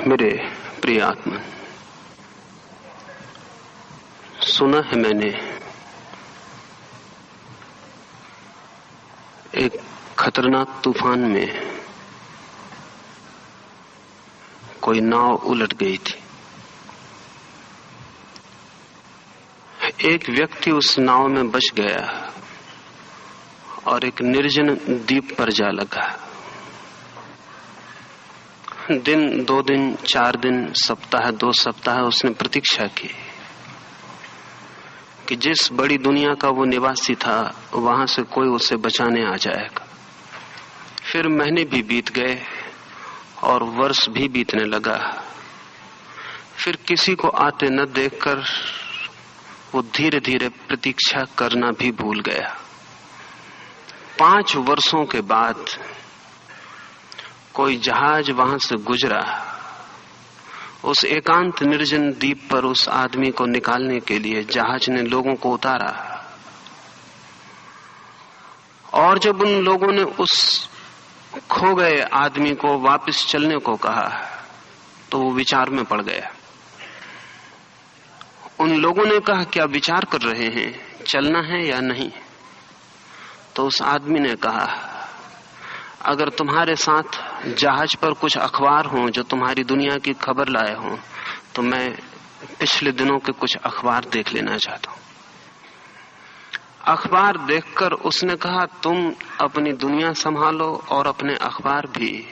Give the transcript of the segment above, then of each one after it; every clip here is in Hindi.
मेरे प्रिय आत्मन, सुना है मैंने एक खतरनाक तूफान में कोई नाव उलट गई थी। एक व्यक्ति उस नाव में बच गया और एक निर्जन द्वीप पर जा लगा। दिन, 2 दिन, 4 दिन, सप्ताह, 2 सप्ताह उसने प्रतीक्षा की कि जिस बड़ी दुनिया का वो निवासी था वहां से कोई उसे बचाने आ जाएगा। फिर महीने भी बीत गए और वर्ष भी बीतने लगा। फिर किसी को आते न देखकर वो धीरे धीरे प्रतीक्षा करना भी भूल गया। 5 वर्षों के बाद कोई जहाज वहां से गुजरा। उस एकांत निर्जन द्वीप पर उस आदमी को निकालने के लिए जहाज ने लोगों को उतारा, और जब उन लोगों ने उस खो गए आदमी को वापस चलने को कहा तो वो विचार में पड़ गया। उन लोगों ने कहा, क्या विचार कर रहे हैं, चलना है या नहीं? तो उस आदमी ने कहा, अगर तुम्हारे साथ जहाज पर कुछ अखबार हों जो तुम्हारी दुनिया की खबर लाए हों तो मैं पिछले दिनों के कुछ अखबार देख लेना चाहता हूं। अखबार देखकर उसने कहा, तुम अपनी दुनिया संभालो और अपने अखबार भी,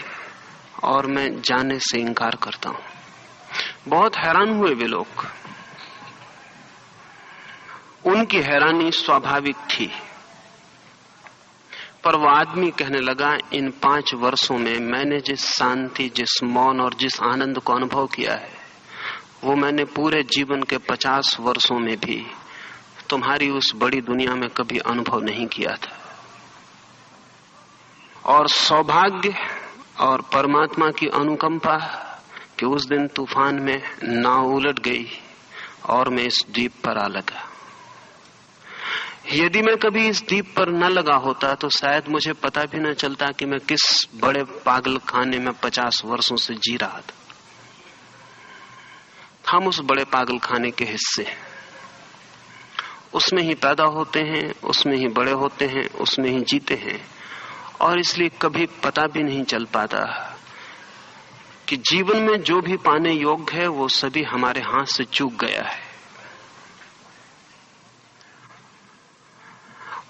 और मैं जाने से इनकार करता हूं। बहुत हैरान हुए वे लोग। उनकी हैरानी स्वाभाविक थी, पर वो आदमी कहने लगा, इन 5 वर्षों में मैंने जिस शांति, जिस मौन और जिस आनंद को अनुभव किया है वो मैंने पूरे जीवन के 50 वर्षों में भी तुम्हारी उस बड़ी दुनिया में कभी अनुभव नहीं किया था। और सौभाग्य और परमात्मा की अनुकंपा कि उस दिन तूफान में नाव उलट गई और मैं इस द्वीप पर आ लगा। यदि मैं कभी इस द्वीप पर न लगा होता तो शायद मुझे पता भी न चलता कि मैं किस बड़े पागल खाने में 50 वर्षों से जी रहा था। हम उस बड़े पागल खाने के हिस्से, उसमें ही पैदा होते हैं, उसमें ही बड़े होते हैं, उसमें ही जीते हैं, और इसलिए कभी पता भी नहीं चल पाता कि जीवन में जो भी पाने योग्य है वो सभी हमारे हाथ से चूक गया है।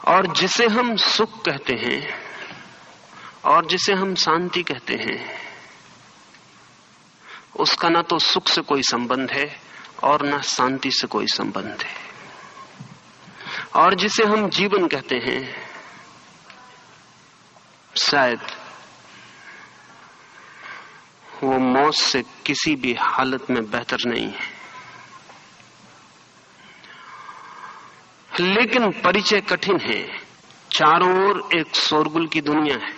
और जिसे हम सुख कहते हैं और जिसे हम शांति कहते हैं उसका ना तो सुख से कोई संबंध है और ना शांति से कोई संबंध है। और जिसे हम जीवन कहते हैं शायद वो मौत से किसी भी हालत में बेहतर नहीं है। लेकिन परिचय कठिन है। चारों ओर एक शोरगुल की दुनिया है,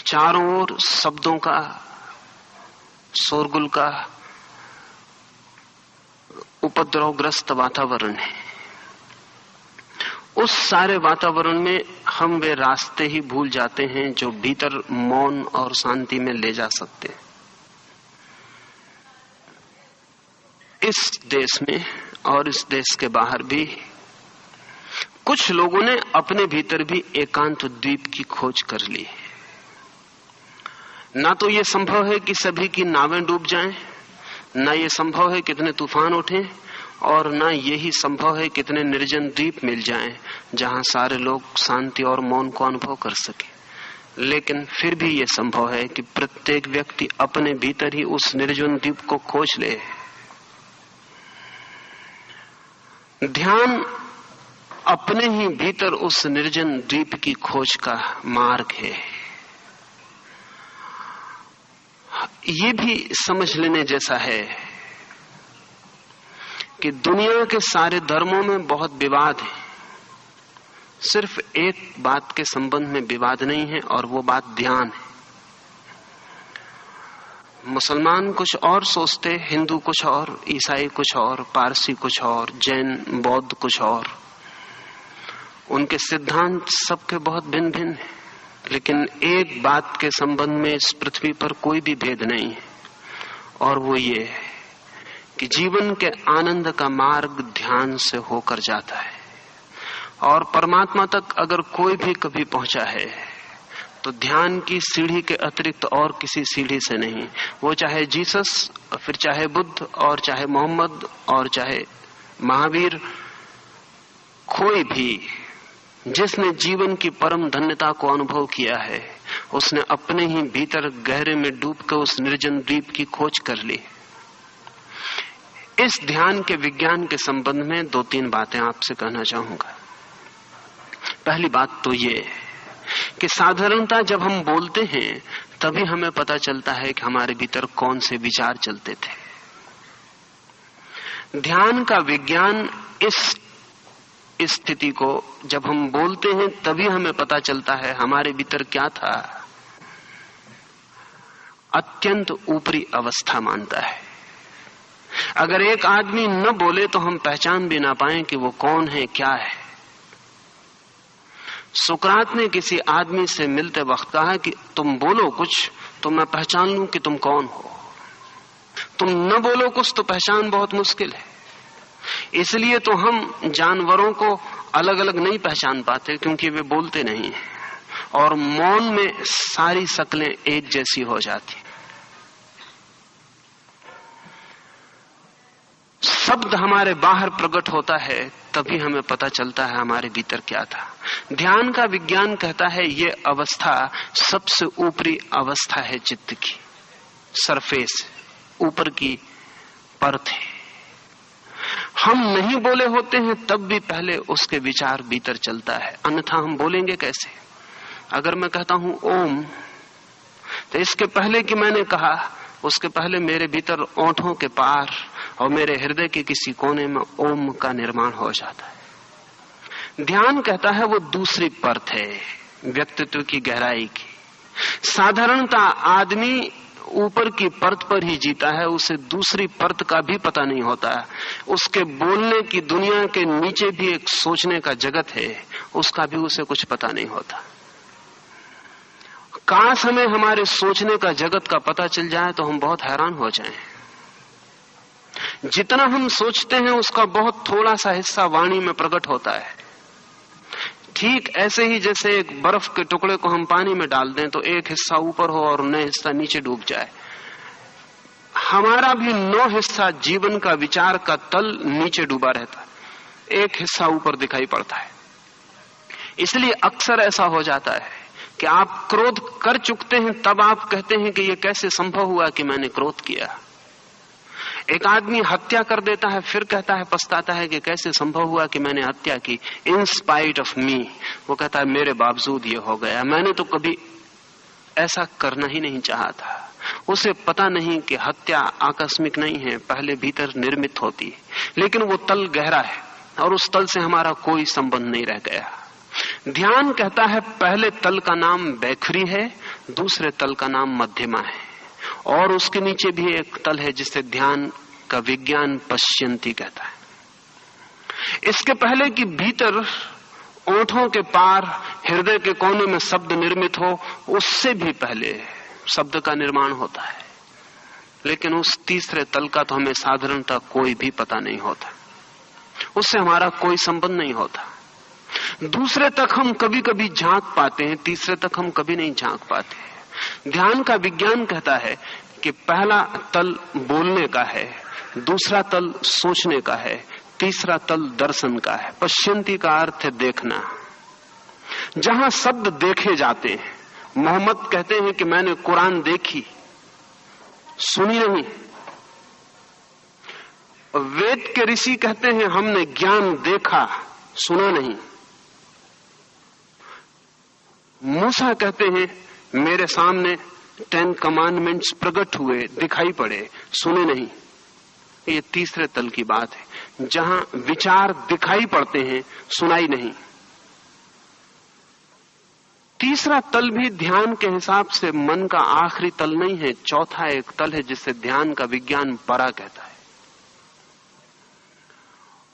चारों ओर शब्दों का, शोरगुल का उपद्रवग्रस्त वातावरण है। उस सारे वातावरण में हम वे रास्ते ही भूल जाते हैं जो भीतर मौन और शांति में ले जा सकते हैं। इस देश में और इस देश के बाहर भी कुछ लोगों ने अपने भीतर भी एकांत द्वीप की खोज कर ली। ना तो ये संभव है कि सभी की नावें डूब जाएं, ना ये संभव है कितने तूफान उठें, और ना यही संभव है कितने निर्जन द्वीप मिल जाएं जहां सारे लोग शांति और मौन को अनुभव कर सके। लेकिन फिर भी ये संभव है कि प्रत्येक व्यक्ति अपने भीतर ही उस निर्जन द्वीप को खोज ले। ध्यान अपने ही भीतर उस निर्जन द्वीप की खोज का मार्ग है। ये भी समझ लेने जैसा है कि दुनिया के सारे धर्मों में बहुत विवाद है, सिर्फ एक बात के संबंध में विवाद नहीं है, और वो बात ध्यान है। मुसलमान कुछ और सोचते, हिंदू कुछ और, ईसाई कुछ और, पारसी कुछ और, जैन बौद्ध कुछ और। उनके सिद्धांत सबके बहुत भिन्न भिन्न हैं, लेकिन एक बात के संबंध में इस पृथ्वी पर कोई भी भेद नहीं है, और वो ये कि जीवन के आनंद का मार्ग ध्यान से होकर जाता है, और परमात्मा तक अगर कोई भी कभी पहुंचा है तो ध्यान की सीढ़ी के अतिरिक्त और किसी सीढ़ी से नहीं। वो चाहे जीसस, फिर चाहे बुद्ध, और चाहे मोहम्मद, और चाहे महावीर, कोई भी जिसने जीवन की परम धन्यता को अनुभव किया है, उसने अपने ही भीतर गहरे में डूबकर उस निर्जन द्वीप की खोज कर ली। इस ध्यान के विज्ञान के संबंध में 2-3 बातें आपसे कहना चाहूंगा। पहली बात तो ये कि साधारणतः जब हम बोलते हैं तभी हमें पता चलता है कि हमारे भीतर कौन से विचार चलते थे। ध्यान का विज्ञान इस स्थिति को, जब हम बोलते हैं तभी हमें पता चलता है हमारे भीतर क्या था, अत्यंत ऊपरी अवस्था मानता है। अगर एक आदमी न बोले तो हम पहचान भी ना पाएं कि वो कौन है, क्या है। सुकरात ने किसी आदमी से मिलते वक्त कहा कि तुम बोलो कुछ तो मैं पहचान लूं कि तुम कौन हो, तुम न बोलो कुछ तो पहचान बहुत मुश्किल है। इसलिए तो हम जानवरों को अलग अलग नहीं पहचान पाते, क्योंकि वे बोलते नहीं हैं, और मौन में सारी शक्लें एक जैसी हो जाती। शब्द हमारे बाहर प्रकट होता है तभी हमें पता चलता है हमारे भीतर क्या था। ध्यान का विज्ञान कहता है ये अवस्था सबसे ऊपरी अवस्था है चित्त की, सरफेस, ऊपर की परत है। हम नहीं बोले होते हैं तब भी पहले उसके विचार भीतर चलता है, अन्यथा हम बोलेंगे कैसे। अगर मैं कहता हूं ओम, तो इसके पहले कि मैंने कहा, उसके पहले मेरे भीतर ओंठों के पार और मेरे हृदय के किसी कोने में ओम का निर्माण हो जाता है। ध्यान कहता है वो दूसरी परत है व्यक्तित्व की गहराई की। साधारणतः आदमी ऊपर की परत पर ही जीता है, उसे दूसरी परत का भी पता नहीं होता। उसके बोलने की दुनिया के नीचे भी एक सोचने का जगत है, उसका भी उसे कुछ पता नहीं होता। काश हमें हमारे सोचने का जगत का पता चल जाए तो हम बहुत हैरान हो जाएं। जितना हम सोचते हैं उसका बहुत थोड़ा सा हिस्सा वाणी में प्रकट होता है। ठीक ऐसे ही जैसे एक बर्फ के टुकड़े को हम पानी में डाल दें तो एक हिस्सा ऊपर हो और नया हिस्सा नीचे डूब जाए। हमारा भी 9 हिस्सा जीवन का विचार का तल नीचे डूबा रहता है, एक हिस्सा ऊपर दिखाई पड़ता है। इसलिए अक्सर ऐसा हो जाता है कि आप क्रोध कर चुकते हैं तब आप कहते हैं कि यह कैसे संभव हुआ कि मैंने क्रोध किया। एक आदमी हत्या कर देता है, फिर कहता है, पछताता है कि कैसे संभव हुआ कि मैंने हत्या की, इन स्पाइट ऑफ मी। वो कहता है मेरे बावजूद ये हो गया, मैंने तो कभी ऐसा करना ही नहीं चाहा था। उसे पता नहीं कि हत्या आकस्मिक नहीं है, पहले भीतर निर्मित होती है, लेकिन वो तल गहरा है और उस तल से हमारा कोई संबंध नहीं रह गया। ध्यान कहता है पहले तल का नाम बैखरी है, दूसरे तल का नाम मध्यमा है, और उसके नीचे भी एक तल है जिसे ध्यान का विज्ञान पश्यंती कहता है। इसके पहले कि भीतर ओंठों के पार हृदय के कोने में शब्द निर्मित हो, उससे भी पहले शब्द का निर्माण होता है। लेकिन उस तीसरे तल का तो हमें साधारणतः कोई भी पता नहीं होता, उससे हमारा कोई संबंध नहीं होता। दूसरे तक हम कभी कभी झांक पाते हैं, तीसरे तक हम कभी नहीं झांक पाते। ध्यान का विज्ञान कहता है कि पहला तल बोलने का है, दूसरा तल सोचने का है, तीसरा तल दर्शन का है। पश्यंती का अर्थ है देखना। जहां शब्द देखे जाते हैं, मोहम्मद कहते हैं कि मैंने कुरान देखी, सुनी नहीं। वेद के ऋषि कहते हैं हमने ज्ञान देखा, सुना नहीं। मूसा कहते हैं मेरे सामने 10 कमांडमेंट्स प्रकट हुए, दिखाई पड़े, सुने नहीं। ये तीसरे तल की बात है, जहां विचार दिखाई पड़ते हैं, सुनाई नहीं। तीसरा तल भी ध्यान के हिसाब से मन का आखिरी तल नहीं है, चौथा एक तल है जिसे ध्यान का विज्ञान परा कहता है।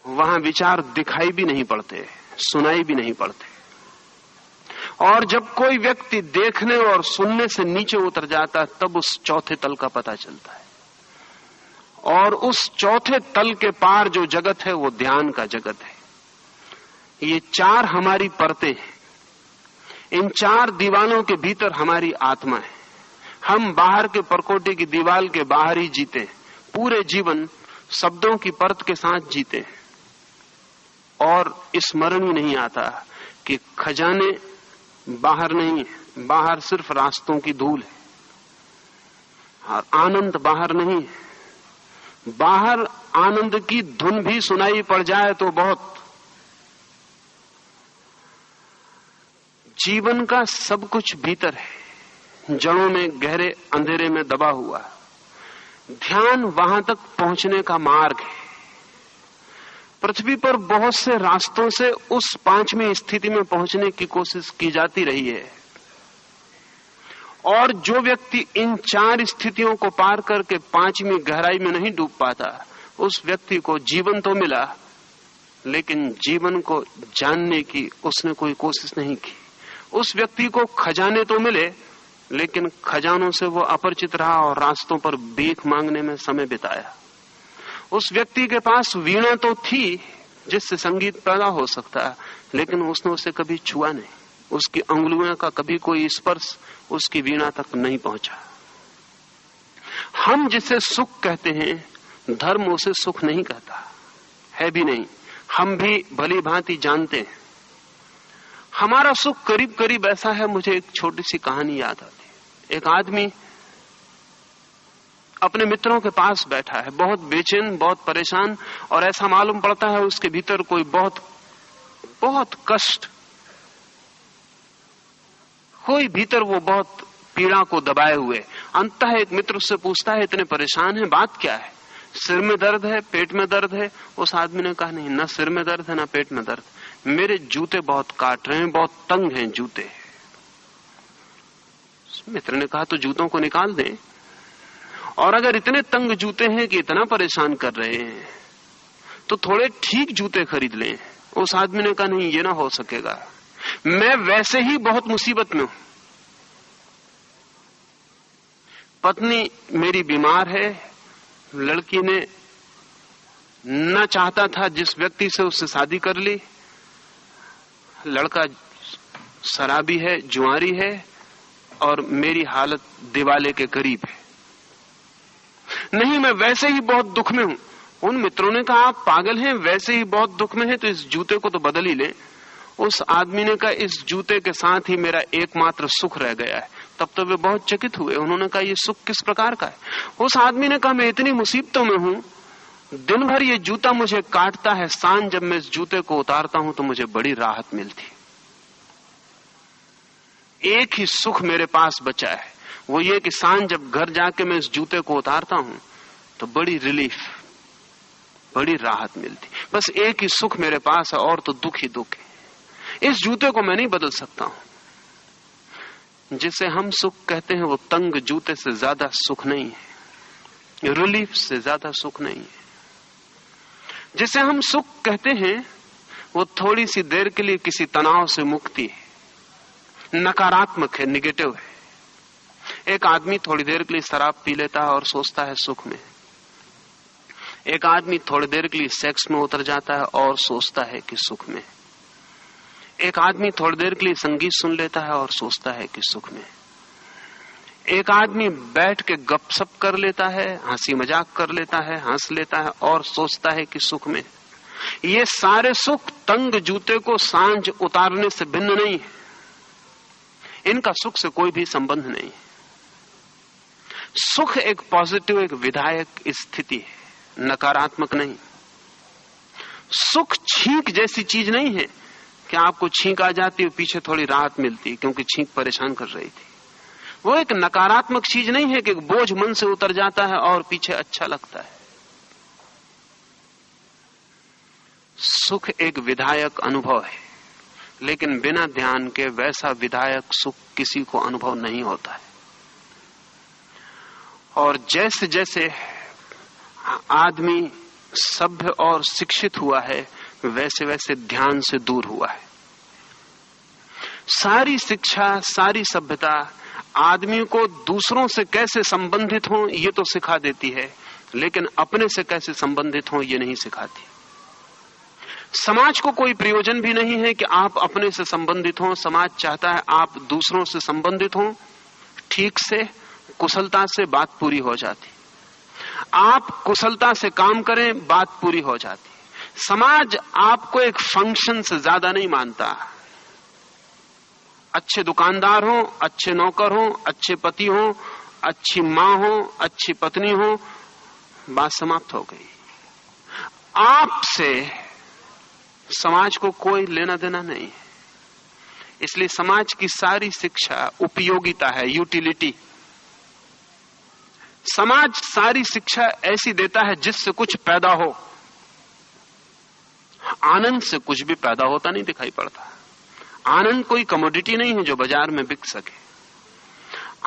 वहां विचार दिखाई भी नहीं पड़ते, सुनाई भी नहीं पड़ते। और जब कोई व्यक्ति देखने और सुनने से नीचे उतर जाता है तब उस चौथे तल का पता चलता है। और उस चौथे तल के पार जो जगत है वो ध्यान का जगत है। ये चार हमारी परतें हैं। इन चार दीवालों के भीतर हमारी आत्मा है। हम बाहर के परकोटे की दीवार के बाहर ही जीते हैं, पूरे जीवन शब्दों की परत के साथ जीते हैं और स्मरण ही नहीं आता कि खजाने बाहर नहीं है, बाहर सिर्फ रास्तों की धूल है और आनंद बाहर नहीं है। बाहर आनंद की धुन भी सुनाई पड़ जाए तो बहुत। जीवन का सब कुछ भीतर है, जड़ों में गहरे अंधेरे में दबा हुआ। ध्यान वहां तक पहुंचने का मार्ग है। पृथ्वी पर बहुत से रास्तों से उस पांचवी स्थिति में पहुंचने की कोशिश की जाती रही है और जो व्यक्ति इन चार स्थितियों को पार करके पांचवी गहराई में नहीं डूब पाता, उस व्यक्ति को जीवन तो मिला लेकिन जीवन को जानने की उसने कोई कोशिश नहीं की। उस व्यक्ति को खजाने तो मिले लेकिन खजानों से वो अपरिचित रहा और रास्तों पर भीख मांगने में समय बिताया। उस व्यक्ति के पास वीणा तो थी जिससे संगीत पैदा हो सकता, लेकिन उसने उसे कभी छुआ नहीं। उसकी अंगुलियों का कभी कोई स्पर्श उसकी वीणा तक नहीं पहुंचा। हम जिसे सुख कहते हैं, धर्म उसे सुख नहीं कहता, है भी नहीं। हम भी भली भांति जानते हैं हमारा सुख करीब करीब ऐसा है। मुझे एक छोटी सी कहानी याद आती। एक आदमी अपने मित्रों के पास बैठा है, बहुत बेचैन, बहुत परेशान, और ऐसा मालूम पड़ता है उसके भीतर कोई बहुत बहुत कष्ट, कोई भीतर वो बहुत पीड़ा को दबाए हुए। अंततः एक मित्र उससे पूछता है, इतने परेशान है, बात क्या है? सिर में दर्द है, पेट में दर्द है? उस आदमी ने कहा, नहीं, ना सिर में दर्द है ना पेट में दर्द, मेरे जूते बहुत काट रहे हैं, बहुत तंग हैं जूते। मित्र ने कहा, तो जूतों को निकाल दें, और अगर इतने तंग जूते हैं कि इतना परेशान कर रहे हैं तो थोड़े ठीक जूते खरीद लें। उस आदमी ने कहा, नहीं, ये ना हो सकेगा, मैं वैसे ही बहुत मुसीबत में हूं। पत्नी मेरी बीमार है, लड़की ने न चाहता था जिस व्यक्ति से उससे शादी कर ली, लड़का शराबी है, जुआरी है, और मेरी हालत दिवाले के करीब है। नहीं, मैं वैसे ही बहुत दुख में हूं। उन मित्रों ने कहा, आप पागल हैं, वैसे ही बहुत दुख में है तो इस जूते को तो बदल ही ले। उस आदमी ने कहा, इस जूते के साथ ही मेरा एकमात्र सुख रह गया है। तब तो वे बहुत चकित हुए। उन्होंने कहा, ये सुख किस प्रकार का है? उस आदमी ने कहा, मैं इतनी मुसीबतों में हूं, दिन भर ये जूता मुझे काटता है, सांझ जब मैं इस जूते को उतारता हूं तो मुझे बड़ी राहत मिलती। एक ही सुख मेरे पास बचा है, वो ये कि सांझ जब घर जाके मैं इस जूते को उतारता हूं तो बड़ी रिलीफ, बड़ी राहत मिलती। बस एक ही सुख मेरे पास है, और तो दुख ही दुख है। इस जूते को मैं नहीं बदल सकता हूं। जिसे हम सुख कहते हैं वो तंग जूते से ज्यादा सुख नहीं है, रिलीफ से ज्यादा सुख नहीं है। जिसे हम सुख कहते हैं वो थोड़ी सी देर के लिए किसी तनाव से मुक्ति है, नकारात्मक है, निगेटिव है। एक आदमी थोड़ी देर के लिए शराब पी लेता है और सोचता है सुख में। एक आदमी थोड़ी देर के लिए सेक्स में उतर जाता है और सोचता है कि सुख में। एक आदमी थोड़ी देर के लिए संगीत सुन लेता है और सोचता है कि सुख में। एक आदमी बैठ के गपशप कर लेता है, हंसी मजाक कर लेता है, हंस लेता है और सोचता है कि सुख में। ये सारे सुख तंग जूते को सांझ उतारने से भिन्न नहीं है। इनका सुख से कोई भी संबंध नहीं। सुख एक पॉजिटिव, एक विधायक स्थिति है, नकारात्मक नहीं। सुख छींक जैसी चीज नहीं है कि आपको छींक आ जाती है, पीछे थोड़ी राहत मिलती क्योंकि छींक परेशान कर रही थी। वो एक नकारात्मक चीज नहीं है कि एक बोझ मन से उतर जाता है और पीछे अच्छा लगता है। सुख एक विधायक अनुभव है, लेकिन बिना ध्यान के वैसा विधायक सुख किसी को अनुभव नहीं होता है। और जैसे जैसे आदमी सभ्य और शिक्षित हुआ है, वैसे वैसे ध्यान से दूर हुआ है। सारी शिक्षा, सारी सभ्यता आदमी को दूसरों से कैसे संबंधित हो ये तो सिखा देती है, लेकिन अपने से कैसे संबंधित हो ये नहीं सिखाती। समाज को कोई प्रयोजन भी नहीं है कि आप अपने से संबंधित हो। समाज चाहता है आप दूसरों से संबंधित हो। ठीक से, कुशलता से बात पूरी हो जाती। आप कुशलता से काम करें, बात पूरी हो जाती। समाज आपको एक फंक्शन से ज्यादा नहीं मानता। अच्छे दुकानदार हो, अच्छे नौकर हो, अच्छे पति हो, अच्छी मां हो, अच्छी पत्नी हो, बात समाप्त हो गई। आपसे समाज को कोई लेना देना नहीं है। इसलिए समाज की सारी शिक्षा उपयोगिता है, यूटिलिटी। समाज सारी शिक्षा ऐसी देता है जिससे कुछ पैदा हो। आनंद से कुछ भी पैदा होता नहीं दिखाई पड़ता। आनंद कोई कमोडिटी नहीं है जो बाजार में बिक सके।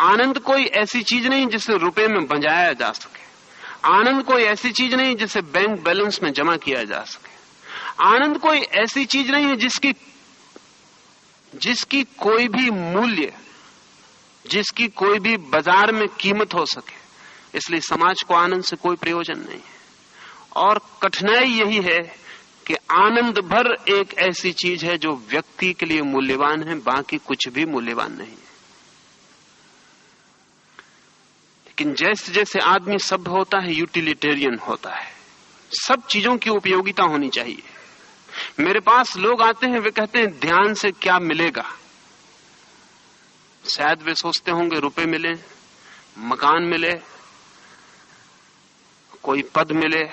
आनंद कोई ऐसी चीज नहीं जिसे रुपए में बंजाया जा सके। आनंद कोई ऐसी चीज नहीं जिसे बैंक बैलेंस में जमा किया जा सके। आनंद कोई ऐसी चीज नहीं है जिसकी कोई भी मूल्य, जिसकी कोई भी बाजार में कीमत हो सके। इसलिए समाज को आनंद से कोई प्रयोजन नहीं है। और कठिनाई यही है कि आनंद भर एक ऐसी चीज है जो व्यक्ति के लिए मूल्यवान है, बाकी कुछ भी मूल्यवान नहीं है। लेकिन जैसे जैसे आदमी सभ्य होता है, यूटिलिटेरियन होता है। सब चीजों की उपयोगिता होनी चाहिए। मेरे पास लोग आते हैं, वे कहते हैं ध्यान से क्या मिलेगा। शायद वे सोचते होंगे रुपए मिले, मकान मिले, कोई पद मिले।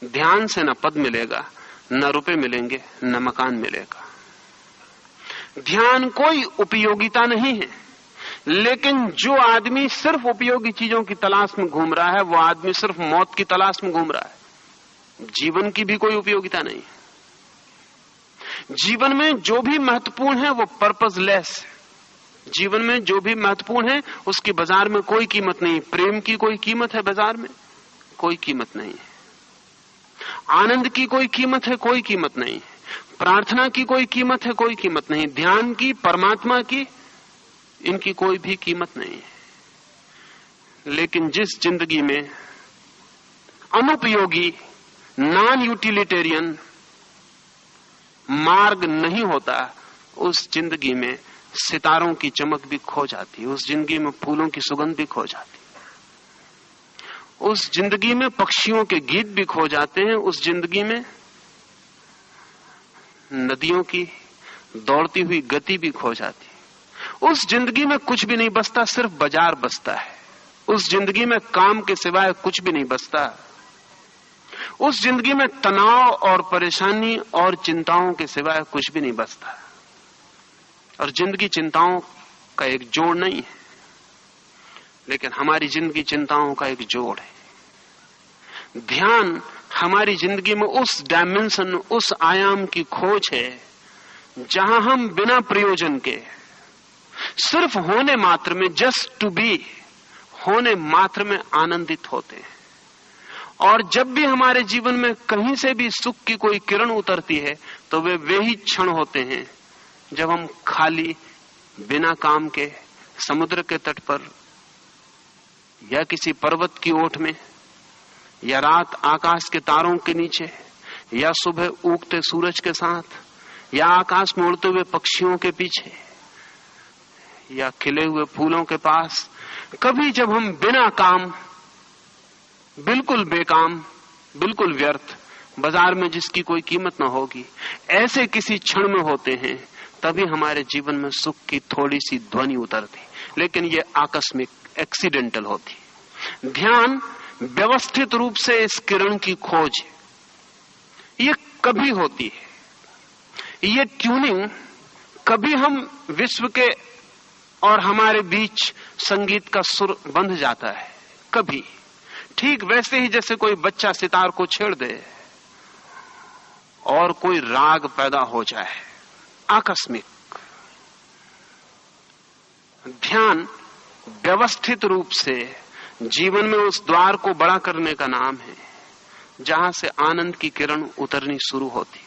ध्यान से न पद मिलेगा, न रुपए मिलेंगे, न मकान मिलेगा। ध्यान कोई उपयोगिता नहीं है। लेकिन जो आदमी सिर्फ उपयोगी चीजों की तलाश में घूम रहा है, वो आदमी सिर्फ मौत की तलाश में घूम रहा है। जीवन की भी कोई उपयोगिता नहीं है। जीवन में जो भी महत्वपूर्ण है वो पर्पसलेस है। जीवन में जो भी महत्वपूर्ण है उसकी बाजार में कोई कीमत नहीं। प्रेम की कोई कीमत है बाजार में? कोई कीमत नहीं है। आनंद की कोई कीमत है? कोई कीमत नहीं है। प्रार्थना की कोई कीमत है? कोई कीमत नहीं। ध्यान की, परमात्मा की, इनकी कोई भी कीमत नहीं है। लेकिन जिस जिंदगी में अनुपयोगी, नॉन यूटिलिटेरियन मार्ग नहीं होता, उस जिंदगी में सितारों की चमक भी खो जाती है। उस जिंदगी में फूलों की सुगंध भी खो जाती है। उस जिंदगी में पक्षियों के गीत भी खो जाते हैं। उस जिंदगी में नदियों की दौड़ती हुई गति भी खो जाती है। उस जिंदगी में कुछ भी नहीं बचता, सिर्फ बाजार बचता है। उस जिंदगी में काम के सिवाय कुछ भी नहीं बचता। उस जिंदगी में तनाव और परेशानी और चिंताओं के सिवाय कुछ भी नहीं बचता। और जिंदगी चिंताओं का एक जोड़ नहीं है, लेकिन हमारी जिंदगी चिंताओं का एक जोड़ है। ध्यान हमारी जिंदगी में उस डायमेंशन, उस आयाम की खोज है जहां हम बिना प्रयोजन के, सिर्फ होने मात्र में, जस्ट टू बी, होने मात्र में आनंदित होते हैं। और जब भी हमारे जीवन में कहीं से भी सुख की कोई किरण उतरती है तो वे ही क्षण होते हैं जब हम खाली, बिना काम के, समुद्र के तट पर या किसी पर्वत की ओट में, या रात आकाश के तारों के नीचे, या सुबह उगते सूरज के साथ, या आकाश में उड़ते हुए पक्षियों के पीछे, या खिले हुए फूलों के पास, कभी जब हम बिना काम, बिल्कुल बेकाम, बिल्कुल व्यर्थ, बाजार में जिसकी कोई कीमत न होगी, ऐसे किसी क्षण में होते हैं, तभी हमारे जीवन में सुख की थोड़ी सी ध्वनि उतरती। लेकिन ये आकस्मिक, एक्सीडेंटल होती। ध्यान व्यवस्थित रूप से इस किरण की खोज, ये कभी होती है। ये ट्यूनिंग कभी हम विश्व के और हमारे बीच संगीत का सुर बंध जाता है, कभी। ठीक वैसे ही जैसे कोई बच्चा सितार को छेड़ दे और कोई राग पैदा हो जाए, आकस्मिक। ध्यान व्यवस्थित रूप से जीवन में उस द्वार को बड़ा करने का नाम है जहां से आनंद की किरण उतरनी शुरू होती,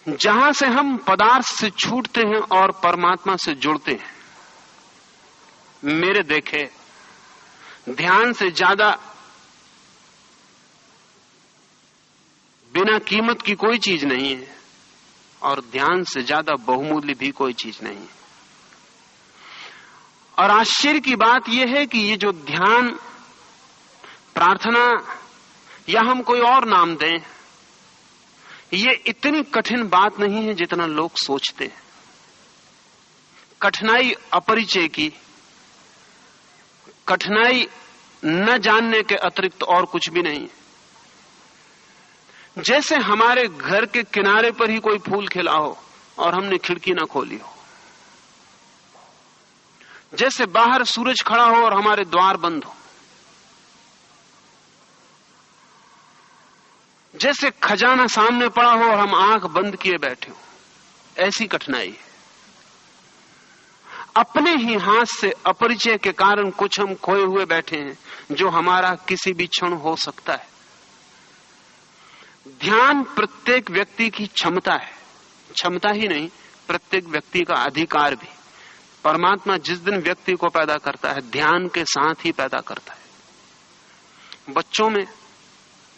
जहां से हम पदार्थ से छूटते हैं और परमात्मा से जुड़ते हैं। मेरे देखे ध्यान से ज्यादा बिना कीमत की कोई चीज नहीं है और ध्यान से ज्यादा बहुमूल्य भी कोई चीज नहीं है। और आश्चर्य की बात यह है कि ये जो ध्यान, प्रार्थना या हम कोई और नाम दें, ये इतनी कठिन बात नहीं है जितना लोग सोचते हैं। कठिनाई अपरिचय की, कठिनाई न जानने के अतिरिक्त और कुछ भी नहीं। जैसे हमारे घर के किनारे पर ही कोई फूल खिला हो और हमने खिड़की न खोली हो, जैसे बाहर सूरज खड़ा हो और हमारे द्वार बंद हो, जैसे खजाना सामने पड़ा हो और हम आंख बंद किए बैठे हो, ऐसी कठिनाई है। अपने ही हाथ से अपरिचय के कारण कुछ हम खोए हुए बैठे हैं जो हमारा किसी भी क्षण हो सकता है। ध्यान प्रत्येक व्यक्ति की क्षमता है, क्षमता ही नहीं, प्रत्येक व्यक्ति का अधिकार भी। परमात्मा जिस दिन व्यक्ति को पैदा करता है, ध्यान के साथ ही पैदा करता है। बच्चों में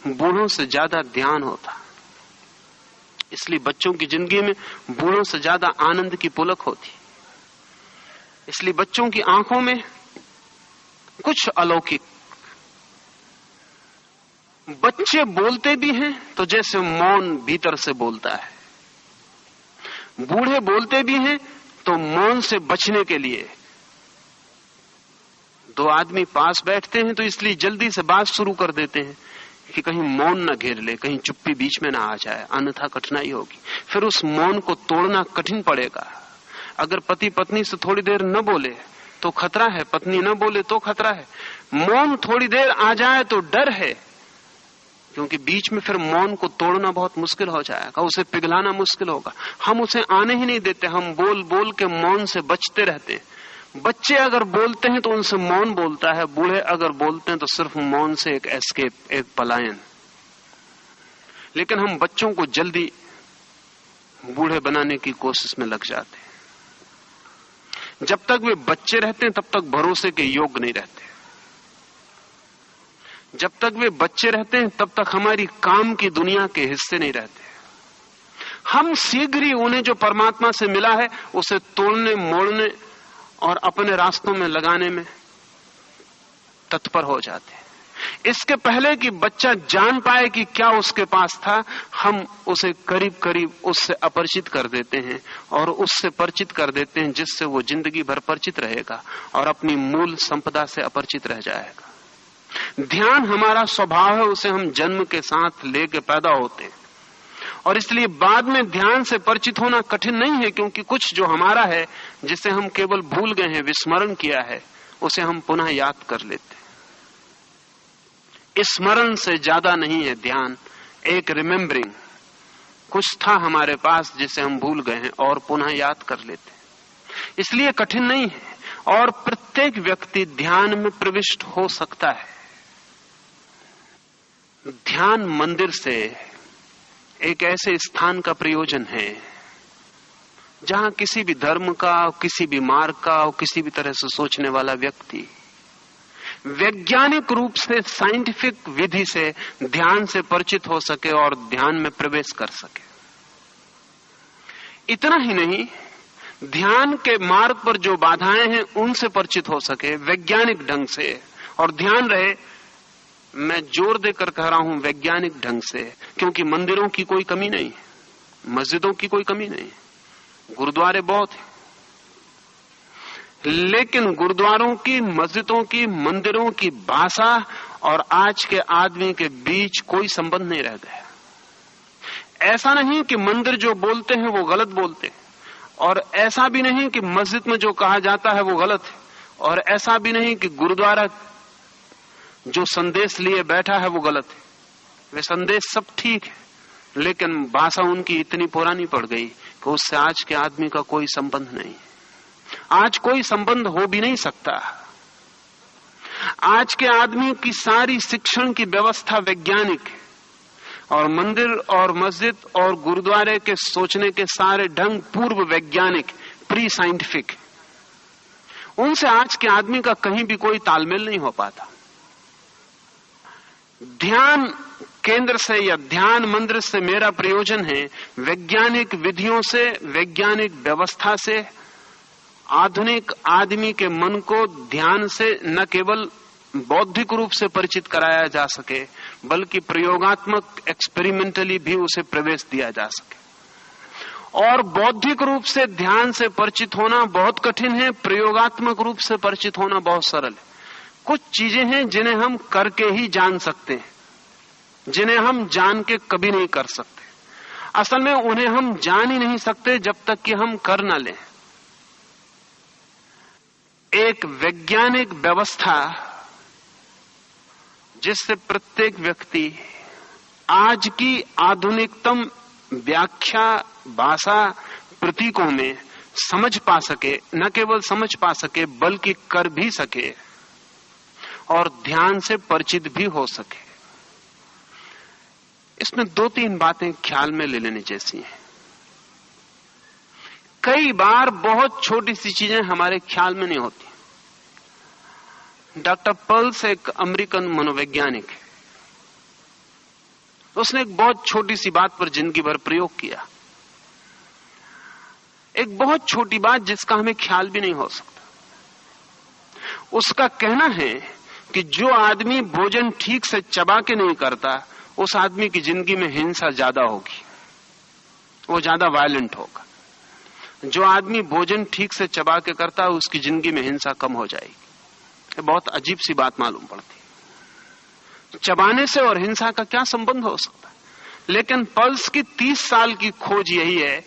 बूढ़ों से ज्यादा ध्यान होता, इसलिए बच्चों की जिंदगी में बूढ़ों से ज्यादा आनंद की पुलक होती। इसलिए बच्चों की आंखों में कुछ अलौकिक। बच्चे बोलते भी हैं तो जैसे मौन भीतर से बोलता है, बूढ़े बोलते भी हैं तो मौन से बचने के लिए। दो आदमी पास बैठते हैं तो इसलिए जल्दी से बात शुरू कर देते हैं कि कहीं मौन न घेर ले, कहीं चुप्पी बीच में ना आ जाए, अन्यथा कठिनाई होगी। फिर उस मौन को तोड़ना कठिन पड़ेगा। अगर पति पत्नी से थोड़ी देर न बोले तो खतरा है, पत्नी न बोले तो खतरा है। मौन थोड़ी देर आ जाए तो डर है, क्योंकि बीच में फिर मौन को तोड़ना बहुत मुश्किल हो जाएगा, उसे पिघलाना मुश्किल होगा। हम उसे आने ही नहीं देते, हम बोल बोल के मौन से बचते रहते हैं। बच्चे अगर बोलते हैं तो उनसे मौन बोलता है, बूढ़े अगर बोलते हैं तो सिर्फ मौन से एक एस्केप, एक पलायन। लेकिन हम बच्चों को जल्दी बूढ़े बनाने की कोशिश में लग जाते हैं। जब तक वे बच्चे रहते हैं तब तक भरोसे के योग्य नहीं रहते। जब तक वे बच्चे रहते हैं तब तक हमारी काम की दुनिया के हिस्से नहीं रहते। हम शीघ्र ही उन्हें जो परमात्मा से मिला है उसे तोड़ने, मोड़ने और अपने रास्तों में लगाने में तत्पर हो जाते हैं। इसके पहले कि बच्चा जान पाए कि क्या उसके पास था, हम उसे करीब करीब उससे अपरिचित कर देते हैं और उससे परिचित कर देते हैं जिससे वो जिंदगी भर परिचित रहेगा और अपनी मूल संपदा से अपरिचित रह जाएगा। ध्यान हमारा स्वभाव है, उसे हम जन्म के साथ लेके पैदा होते हैं और इसलिए बाद में ध्यान से परिचित होना कठिन नहीं है, क्योंकि कुछ जो हमारा है, जिसे हम केवल भूल गए हैं, विस्मरण किया है, उसे हम पुनः याद कर लेते हैं। स्मरण से ज्यादा नहीं है ध्यान, एक रिमेम्बरिंग। कुछ था हमारे पास जिसे हम भूल गए हैं और पुनः याद कर लेते हैं, इसलिए कठिन नहीं है और प्रत्येक व्यक्ति ध्यान में प्रविष्ट हो सकता है। ध्यान मंदिर से एक ऐसे स्थान का प्रयोजन है जहां किसी भी धर्म का, किसी भी मार्ग का और किसी भी तरह से सोचने वाला व्यक्ति वैज्ञानिक रूप से, साइंटिफिक विधि से ध्यान से परिचित हो सके और ध्यान में प्रवेश कर सके। इतना ही नहीं, ध्यान के मार्ग पर जो बाधाएं हैं उनसे परिचित हो सके वैज्ञानिक ढंग से। और ध्यान रहे, मैं जोर देकर कह रहा हूं वैज्ञानिक ढंग से, क्योंकि मंदिरों की कोई कमी नहीं है, मस्जिदों की कोई कमी नहीं, गुरुद्वारे बहुत हैं, लेकिन गुरुद्वारों की, मस्जिदों की, मंदिरों की भाषा और आज के आदमी के बीच कोई संबंध नहीं रह गया। ऐसा नहीं कि मंदिर जो बोलते हैं वो गलत बोलते हैं, और ऐसा भी नहीं कि मस्जिद में जो कहा जाता है वो गलत है, और ऐसा भी नहीं कि गुरुद्वारा जो संदेश लिए बैठा है वो गलत है। वे संदेश सब ठीक है, लेकिन भाषा उनकी इतनी पुरानी पड़ गई कि उससे आज के आदमी का कोई संबंध नहीं। आज कोई संबंध हो भी नहीं सकता। आज के आदमी की सारी शिक्षण की व्यवस्था वैज्ञानिक है, और मंदिर और मस्जिद और गुरुद्वारे के सोचने के सारे ढंग पूर्व वैज्ञानिक, प्री साइंटिफिक। उनसे आज के आदमी का कहीं भी कोई तालमेल नहीं हो पाता। ध्यान केंद्र से या ध्यान मंदिर से मेरा प्रयोजन है वैज्ञानिक विधियों से, वैज्ञानिक व्यवस्था से आधुनिक आदमी के मन को ध्यान से न केवल बौद्धिक रूप से परिचित कराया जा सके, बल्कि प्रयोगात्मक एक्सपेरिमेंटली भी उसे प्रवेश दिया जा सके। और बौद्धिक रूप से ध्यान से परिचित होना बहुत कठिन है, प्रयोगात्मक रूप से परिचित होना बहुत सरल है। कुछ चीजें हैं जिन्हें हम करके ही जान सकते हैं, जिन्हें हम जान के कभी नहीं कर सकते। असल में उन्हें हम जान ही नहीं सकते जब तक कि हम कर न लें। एक वैज्ञानिक व्यवस्था जिससे प्रत्येक व्यक्ति आज की आधुनिकतम व्याख्या, भाषा, प्रतीकों में समझ पा सके, न केवल समझ पा सके बल्कि कर भी सके और ध्यान से परिचित भी हो सके। इसमें 2-3 बातें ख्याल में ले लेने जैसी हैं। कई बार बहुत छोटी सी चीजें हमारे ख्याल में नहीं होती। डॉक्टर पर्ल्स एक अमेरिकन मनोवैज्ञानिक है। उसने एक बहुत छोटी सी बात पर जिंदगी भर प्रयोग किया, एक बहुत छोटी बात जिसका हमें ख्याल भी नहीं हो सकता। उसका कहना है कि जो आदमी भोजन ठीक से चबा के नहीं करता, उस आदमी की जिंदगी में हिंसा ज्यादा होगी, वो ज्यादा वायलेंट होगा। जो आदमी भोजन ठीक से चबा के करता है, उसकी जिंदगी में हिंसा कम हो जाएगी। ये बहुत अजीब सी बात मालूम पड़ती है। चबाने से और हिंसा का क्या संबंध हो सकता है? लेकिन पर्ल्स की 30 साल की खोज यही है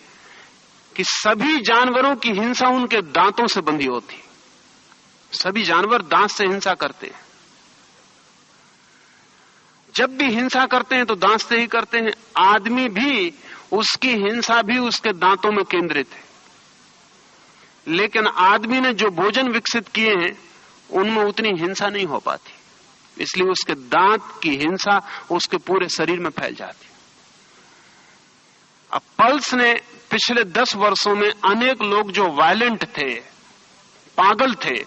कि सभी जानवरों की हिंसा उनके दांतों से बंधी होती। सभी जानवर दांत से हिंसा करते हैं। जब भी हिंसा करते हैं तो दांत से ही करते हैं। आदमी भी, उसकी हिंसा भी उसके दांतों में केंद्रित है। लेकिन आदमी ने जो भोजन विकसित किए हैं उनमें उतनी हिंसा नहीं हो पाती, इसलिए उसके दांत की हिंसा उसके पूरे शरीर में फैल जाती। अब पर्ल्स ने पिछले 10 वर्षों में अनेक लोग जो वायलेंट थे, पागल थे,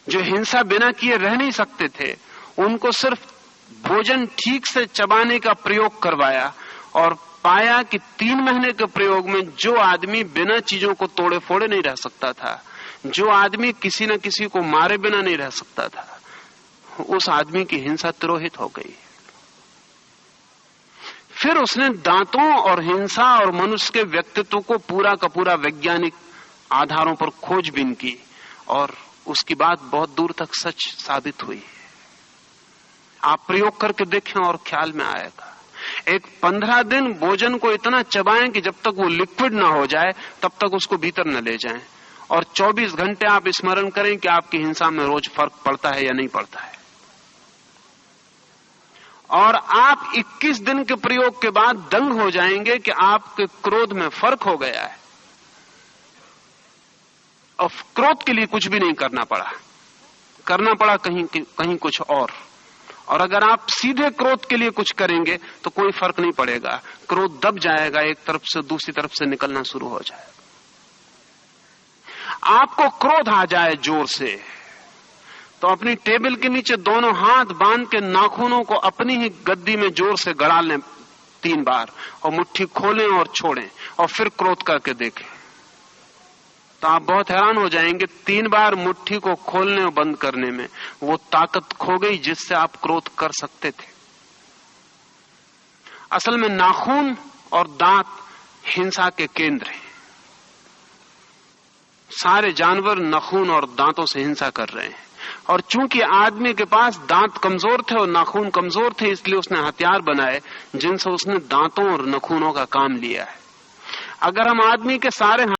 जो हिंसा बिना किए रह नहीं सकते थे, उनको सिर्फ भोजन ठीक से चबाने का प्रयोग करवाया और पाया कि 3 महीने के प्रयोग में जो आदमी बिना चीजों को तोड़े फोड़े नहीं रह सकता था, जो आदमी किसी न किसी को मारे बिना नहीं रह सकता था, उस आदमी की हिंसा तिरोहित हो गई। फिर उसने दांतों और हिंसा और मनुष्य के व्यक्तित्व को पूरा का पूरा वैज्ञानिक आधारों पर खोजबीन की और उसकी बात बहुत दूर तक सच साबित हुई। आप प्रयोग करके देखें और ख्याल में आएगा। एक 15 दिन भोजन को इतना चबाएं कि जब तक वो लिक्विड ना हो जाए तब तक उसको भीतर न ले जाएं, और 24 घंटे आप स्मरण करें कि आपकी हिंसा में रोज फर्क पड़ता है या नहीं पड़ता है। और आप 21 दिन के प्रयोग के बाद दंग हो जाएंगे कि आपके क्रोध में फर्क हो गया है और क्रोध के लिए कुछ भी नहीं करना पड़ा कहीं कुछ और अगर आप सीधे क्रोध के लिए कुछ करेंगे तो कोई फर्क नहीं पड़ेगा, क्रोध दब जाएगा, एक तरफ से दूसरी तरफ से निकलना शुरू हो जाएगा। आपको क्रोध आ जाए जोर से तो अपनी टेबल के नीचे दोनों हाथ बांध के नाखूनों को अपनी ही गद्दी में जोर से गड़ा लें 3 बार और मुट्ठी खोलें और छोड़ें और फिर क्रोध करके देखें, तो आप बहुत हैरान हो जाएंगे। 3 बार मुट्ठी को खोलने और बंद करने में वो ताकत खो गई जिससे आप क्रोध कर सकते थे। असल में नाखून और दांत हिंसा के केंद्र हैं। सारे जानवर नाखून और दांतों से हिंसा कर रहे हैं, और चूंकि आदमी के पास दांत कमजोर थे और नाखून कमजोर थे, इसलिए उसने हथियार बनाए जिनसे उसने दांतों और नाखूनों का काम लिया है। अगर हम आदमी के सारे